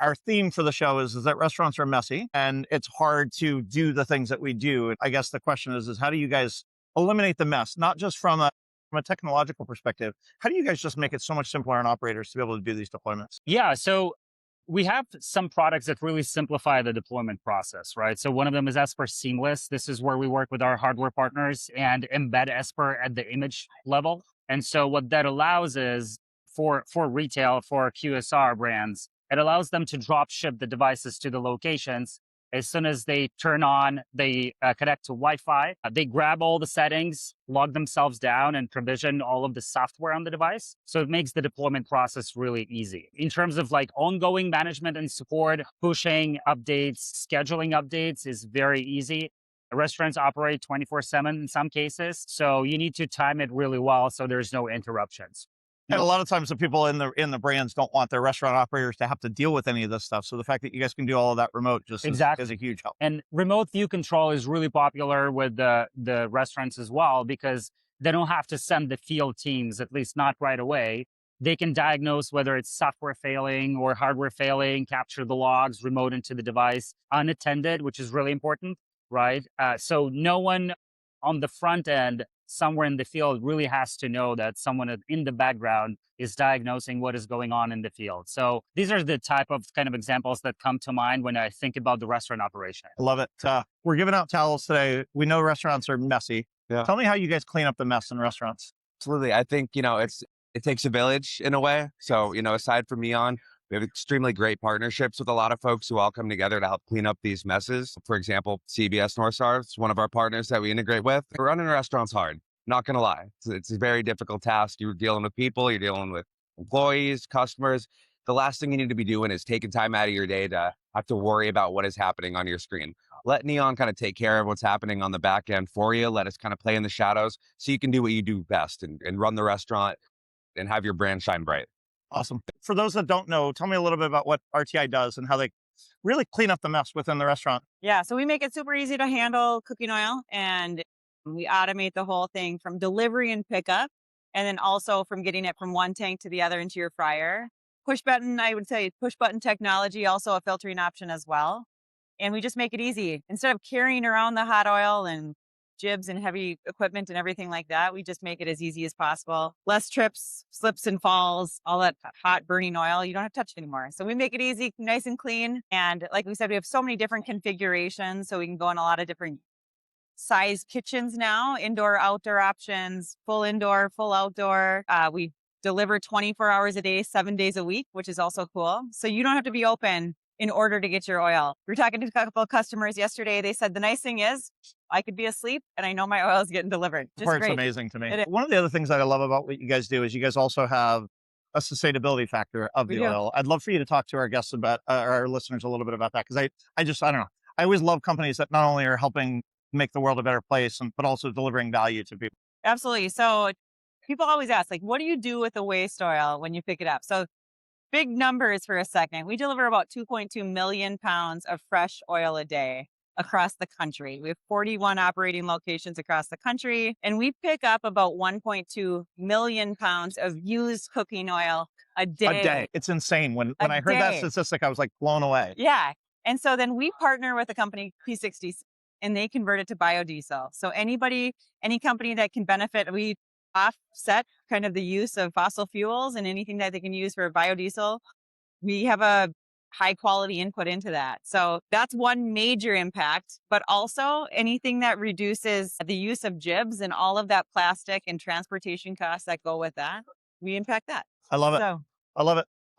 Our theme for the show is that restaurants are messy and it's hard to do the things that we do. I guess the question is how do you guys eliminate the mess, not just from a technological perspective? How do you guys just make it so much simpler on operators to be able to do these deployments? Yeah. So we have some products that really simplify the deployment process, right? So one of them is Esper Seamless. This is where we work with our hardware partners and embed Esper at the image level. And so what that allows is for retail, for QSR brands, it allows them to drop ship the devices to the locations. As soon as they turn on, they connect to Wi-Fi. They grab all the settings, log themselves down, and provision all of the software on the device. So it makes the deployment process really easy. In terms of like ongoing management and support, pushing updates, scheduling updates is very easy. Restaurants operate 24/7 in some cases, so you need to time it really well so there's no interruptions. And a lot of times the people in the brands don't want their restaurant operators to have to deal with any of this stuff. So the fact that you guys can do all of that remote just is Exactly. a huge help. And remote view control is really popular with the restaurants as well because they don't have to send the field teams, at least not right away. They can diagnose whether it's software failing or hardware failing, capture the logs, remote into the device unattended, which is really important, right? So no one on the front end, somewhere in the field, really has to know that someone in the background is diagnosing what is going on in the field. So these are the type of kind of examples that come to mind when I think about the restaurant operation. I love it. We're giving out towels today. We know restaurants are messy. Yeah, Tell me how you guys clean up the mess in restaurants. absolutely. I think, it takes a village in a way. So, aside from Neon, we have extremely great partnerships with a lot of folks who all come together to help clean up these messes. For example, CBS North Star is one of our partners that we integrate with. Running restaurants hard, not going to lie. It's a very difficult task. You're dealing with people, you're dealing with employees, customers. The last thing you need to be doing is taking time out of your day to have to worry about what is happening on your screen. Let Neon kind of take care of what's happening on the back end for you. Let us kind of play in the shadows so you can do what you do best and run the restaurant and have your brand shine bright. Awesome. For those that don't know, tell me a little bit about what RTI does and how they really clean up the mess within the restaurant. Yeah, so we make it super easy to handle cooking oil and we automate the whole thing from delivery and pickup, and then also from getting it from one tank to the other into your fryer. Push button, I would say push button technology, also a filtering option as well. And we just make it easy. Instead of carrying around the hot oil and jibs and heavy equipment and everything like that, we just make it as easy as possible. Less trips, slips and falls, all that hot burning oil, you don't have to touch it anymore. So we make it easy, nice and clean. And like we said, we have so many different configurations. So we can go in a lot of different size kitchens now, indoor, outdoor options, full indoor, full outdoor. We deliver 24 hours a day, 7 days a week, which is also cool. So you don't have to be open in order to get your oil. We were talking to a couple of customers yesterday. They said the nice thing is I could be asleep and I know my oil is getting delivered. Just It's great. amazing to me. One of the other things that I love about what you guys do is you guys also have a sustainability factor of We the do. oil. I'd love for you to talk to our guests about our listeners a little bit about that because I don't know. I always love companies that not only are helping make the world a better place, but also delivering value to people. Absolutely. So people always ask, like, what do you do with the waste oil when you pick it up? So big numbers for a second. We deliver about 2.2 million pounds of fresh oil a day across the country. We have 41 operating locations across the country, and we pick up about 1.2 million pounds of used cooking oil a day. A day. It's insane. When A I heard that day. statistic, I was like blown away. Yeah. And so then we partner with a company, P60, and they convert it to biodiesel. So any company that can benefit, we offset kind of the use of fossil fuels and anything that they can use for biodiesel. We have a high quality input into that. So that's one major impact, but also anything that reduces the use of jibs and all of that plastic and transportation costs that go with that, we impact that. I love it. So I love it.